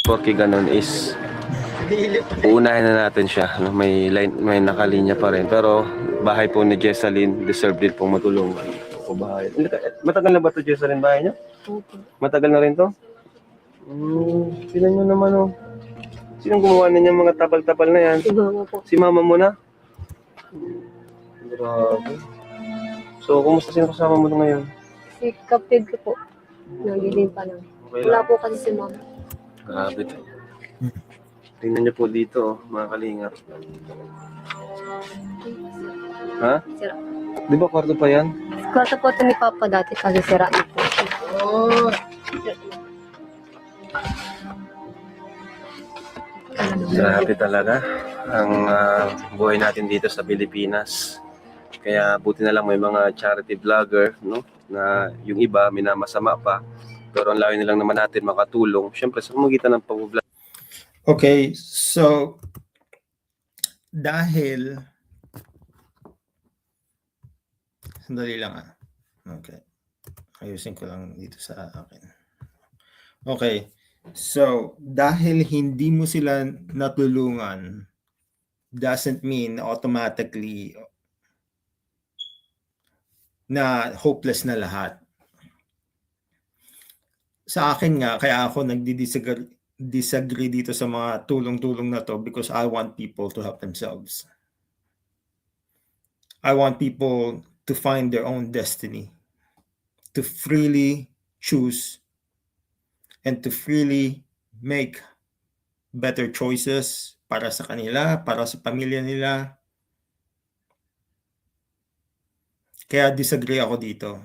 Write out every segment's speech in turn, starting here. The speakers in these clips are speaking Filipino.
Porke ganun is uunahin na natin siya. No? May line, may nakalinya pa rin. Pero bahay po ni Jessalyn, deserve din pong matulungan. O bahay. Matagal na ba ito, Jessalyn, bahay niya? Matagal na rin to? Tingnan nyo naman, oh. Sinong gumawa na niyang mga tapal-tapal na yan? Si mama po. Si mama mo na? Grabe. So, kumusta sino kasama mo ngayon? Si kapatid ko po. Nagiging pa lang. Okay Wala lang. po kasi si mama. Grabe to. Tingnan niyo po dito, oh, mga kalingap. Ha? Sira. Di ba kwarto pa yan? Kwarto po ito ni Papa dati kasi sira na po. Oh. Grabe talaga ang buhay natin dito sa Pilipinas. Kaya buti na lang may mga charity vlogger, no? Na yung iba minamasama pa. Pero ang layo nilang naman natin makatulong. Siyempre sa pamamagitan ng pag-vlog. Okay, so dahil sandali lang ah. Okay. Ayusin ko lang dito sa akin. Okay. So, dahil hindi mo sila natulungan doesn't mean automatically na hopeless na lahat. Sa akin nga, kaya ako nagdi-disagree dito sa mga tulong-tulong na to because I want people to help themselves. I want people to find their own destiny, to freely choose and to freely make better choices para sa kanila, para sa pamilya nila. Kaya disagree ako dito.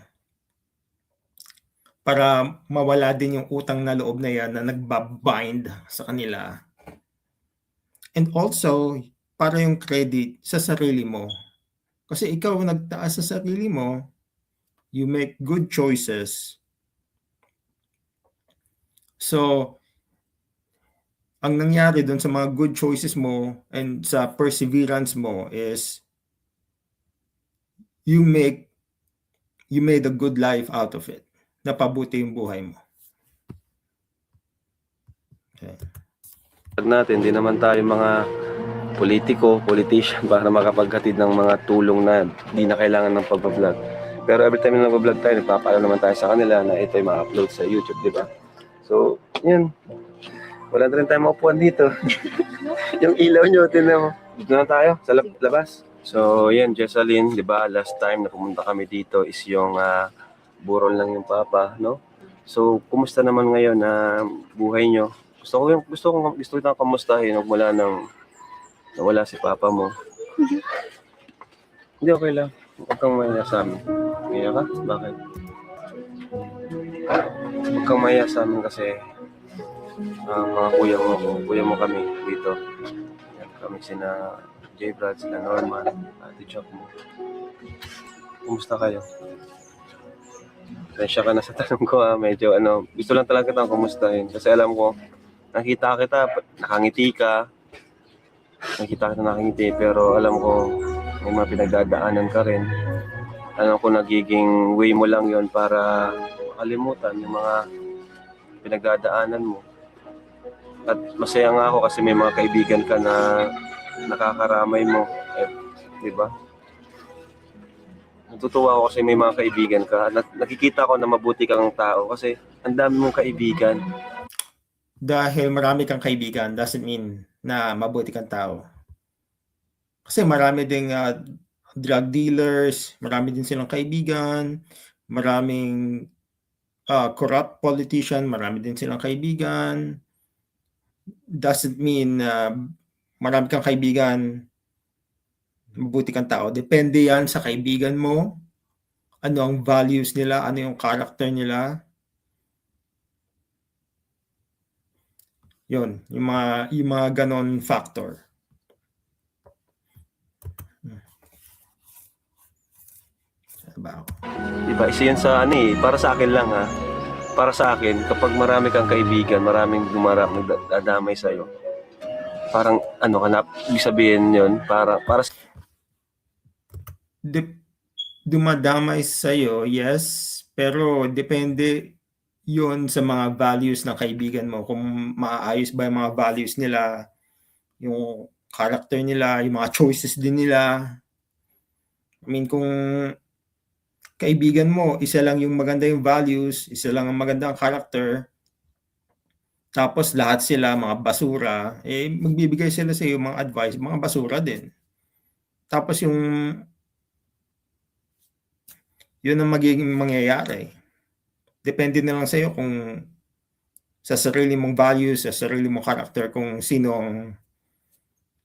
Para mawala din yung utang na loob na yan na nagbabind sa kanila. And also, para yung credit sa sarili mo. Kasi ikaw nagtaas sa sarili mo, you make good choices. So, ang nangyari doon sa mga good choices mo and sa perseverance mo is you made a good life out of it. Napabuti yung buhay mo. Okay. Natin, hindi naman tayo mga politician para makapaghatid ng mga tulong na di na kailangan ng pag-vlog. Pero every time na nag-vlog tayo, nagpapaalam naman tayo sa kanila na ito ay ma-upload sa YouTube, di ba? So, yun. Wala na rin tayo maupuan dito. Yung ilaw nyo, tinan mo. Dito na tayo, sa labas. So, yan, Jessalyn, di ba, last time na pumunta kami dito is yung burol lang yung papa, no? So, kumusta naman ngayon na buhay nyo? Gusto ko kamustahin mula nang nawala si papa mo. Hindi, okay lang. Huwag kang mahiya sa amin. Mahiya ka? Bakit? Huwag kang mahiya sa amin kasi mga kuya mo kami dito. Yan, kami sina J. Brad, sila Norman, Ate Chuck mo. Kumusta kayo? Tensya ka na sa tanong ko medyo gusto lang talaga kitang kumustahin kasi alam ko, nakita kita, nakangiti ka, nakangiti, pero alam ko may mga pinagdadaanan ka rin. Alam ko nagiging way mo lang yon para makalimutan yung mga pinagdadaanan mo. At masaya nga ako kasi may mga kaibigan ka na nakakaramay mo. Di ba? Natutuwa ako kasi may mga kaibigan ka. Nakikita ko na mabuti kang tao kasi ang dami mong kaibigan. Dahil marami kang kaibigan doesn't mean na mabuti kang tao. Kasi marami ding drug dealers, marami din silang kaibigan, maraming corrupt politician, marami din silang kaibigan. Doesn't mean marami kang kaibigan, mabuti kang tao. Depende yan sa kaibigan mo, ano ang values nila, ano yung character nila. Yun, yung mga ganon factor. Diba, isa yun sa para sa akin lang para sa akin, kapag marami kang kaibigan, maraming nagdadamay sa'yo, parang ibig sabihin yun, para dumadamay sa'yo, yes, pero depende yun sa mga values ng kaibigan mo, kung maayos ba yung mga values nila, yung character nila, yung mga choices din nila. I mean, kung kaibigan mo, isa lang yung maganda yung values, isa lang ang maganda ang character, tapos lahat sila mga basura, eh magbibigay sila sa iyo mga advice, mga basura din. Tapos yun ang magiging mangyayari. Depende na lang sa iyo kung sa sarili mong values, sa sarili mong character, kung sino ang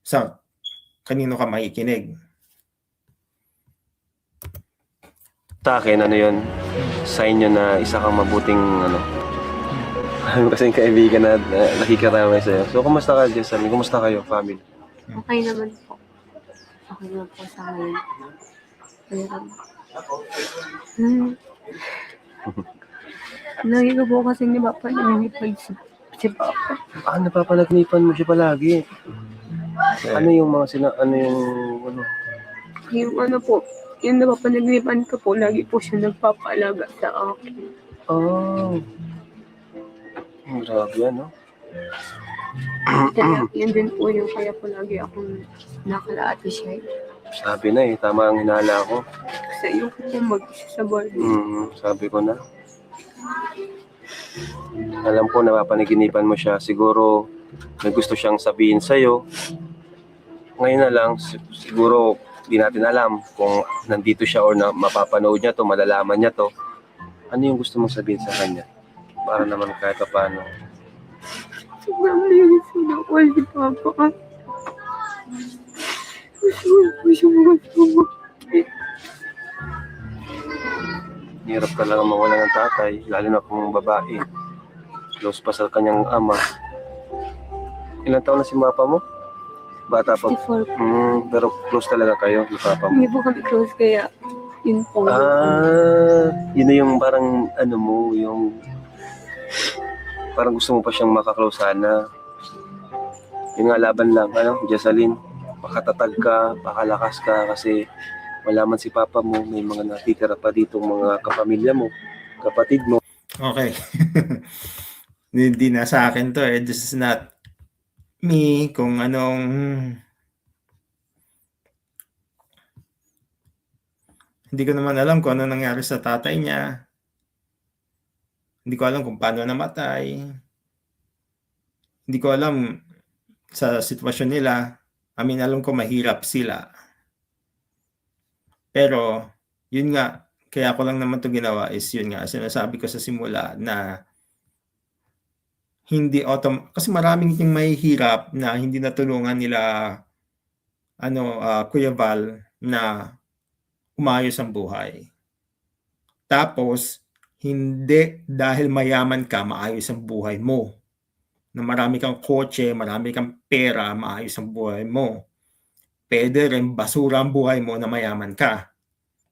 sa kanino ka makikinig. Sa akin, ano yun, sign yun na isa kang mabuting, ano, kasing kaibigan na nakikiramay sa'yo. So, kumusta ka, Jessamine? Kumusta kayo, family? Okay naman po. Okay naman po sa ngayon. Pero, lagi ko po kasi ni Papa nangyayipag si Papa. Napapanagnipan mo siya palagi. Ano yung mga ano, Yung ano po, yung napapanagnipan ko po, lagi po siya nagpapaalaga sa akin. oh, grabe yan, no? Kaya, yun din po yung kaya po lagi akong nakalaati siya. Sabi na eh, tama ang hinala ko. Kasi yung po mag-isa sa boarding. Sabi ko na. Alam ko, napapanaginipan mo siya. Siguro, may gusto siyang sabihin sa'yo. Ngayon na lang, siguro, di natin alam kung nandito siya or na mapapanood niya to, malalaman niya to. Ano yung gusto mong sabihin sa kanya? Para naman kahit pa paano. Sobrang linis ko na all si Papa. Gusto mo. Hirap talaga mawala ng tatay, lalo na kung babae. Close pa sa kanyang ama. Ilang taon na si Papa mo? Bata pa. 64. Pero close talaga kayo ni Papa mo. Hindi po kami close kaya yun po. Yun na yung parang ano mo, yung parang gusto mo pa siyang makaklose sana. Yung nga laban lang, Jessalyn, makatatag ka, pakalakas ka kasi malaman si Papa mo, may mga natitira pa dito mga kapamilya mo, kapatid mo. Okay. Hindi na sa akin to eh. This is not me kung anong hindi ko naman alam kung ano nangyari sa tatay niya. Hindi ko alam kung paano namatay. Hindi ko alam sa sitwasyon nila. I mean, alam ko mahirap sila. Pero, yun nga, kaya ko lang naman to ginawa is yun nga, sinasabi ko sa simula na hindi kasi maraming yung mahihirap na hindi natulungan nila Kuya Val na umayos ang buhay. Tapos, hindi dahil mayaman ka, maayos ang buhay mo. Na marami kang kotse, marami kang pera, maayos ang buhay mo. Pwede rin basura ang buhay mo na mayaman ka.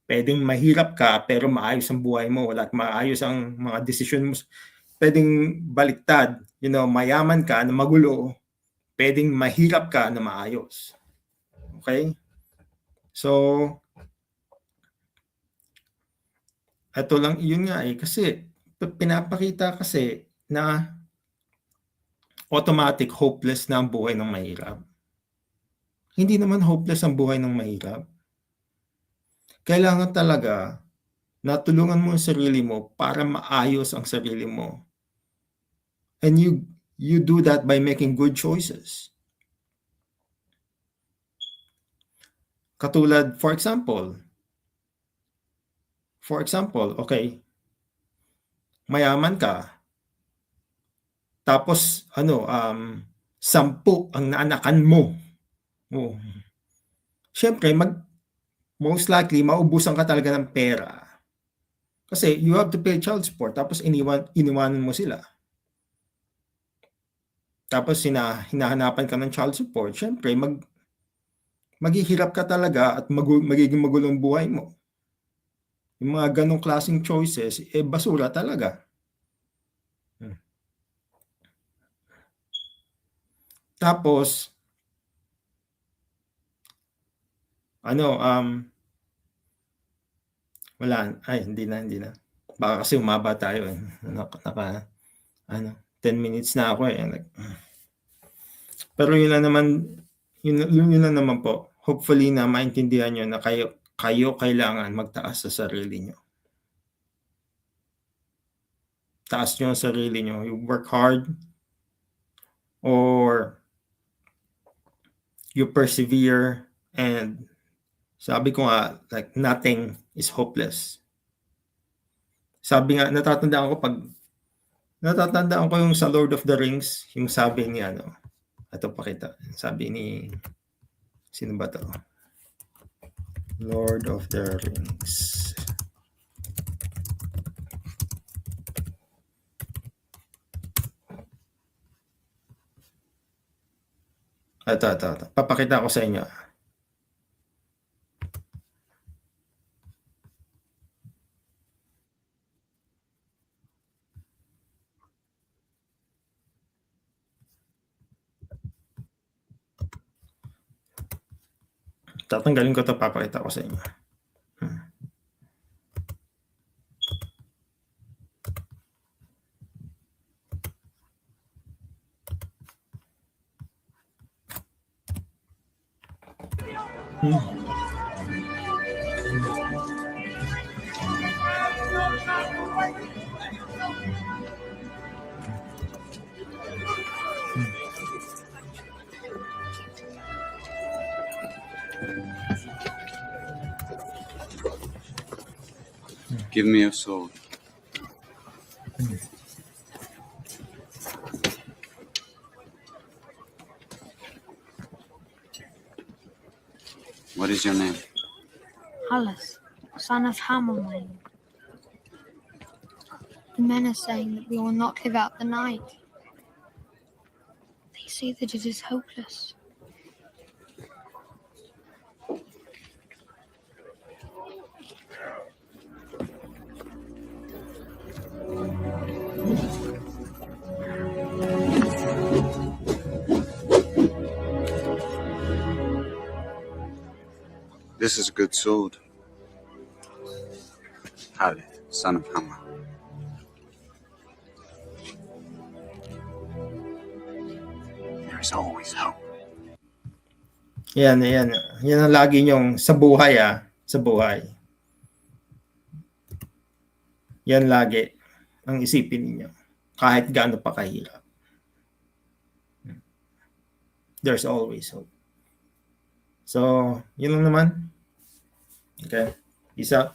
Pwedeng mahirap ka pero maayos ang buhay mo. Wala maayos ang mga desisyon mo. Pwedeng baliktad. Mayaman ka na magulo. Pwedeng mahirap ka na maayos. Okay? So, ito lang yun nga eh. Kasi pinapakita kasi na automatic hopeless na ang buhay ng mahirap. Hindi naman hopeless ang buhay ng mahirap. Kailangan talaga na tulungan mo ang sarili mo para maayos ang sarili mo. And you do that by making good choices. Katulad, for example, okay, mayaman ka, tapos 10 ang naanakan mo. Oh. Siyempre, most likely, maubusan ka talaga ng pera. Kasi you have to pay child support, tapos iniwanan mo sila. Tapos hinahanapan ka ng child support, siyempre, maghihirap ka talaga at magiging magulong buhay mo. Yung mga ganong klaseng choices, basura talaga. Tapos, hindi na. Baka kasi umaba tayo eh. 10 minutes na ako eh. Pero yun lang naman po. Hopefully na maintindihan nyo na kayo kailangan magtaas sa sarili nyo. Taas nyo ang sarili nyo. You work hard or you persevere, and sabi ko nga, like, nothing is hopeless. Sabi nga, natatandaan ko yung sa Lord of the Rings, yung sabi ni ito pakita, sabi ni, sino ba to? Lord of the Rings. Ito. Papakita ko sa inyo. Tatanggalin ko ito, papakita ko sa inyo. Give me your sword. What is your name? Hallis, son of Hammerlane. The men are saying that we will not live out the night. They say that it is hopeless. This is a good sword. Halith, son of Hammer. There is always hope. Yan ang lagi nyong sa buhay sa buhay. Yan lagi ang isipin niyo kahit gaano pa kahirap. There's always hope. So, yun lang naman. Okay. Peace out.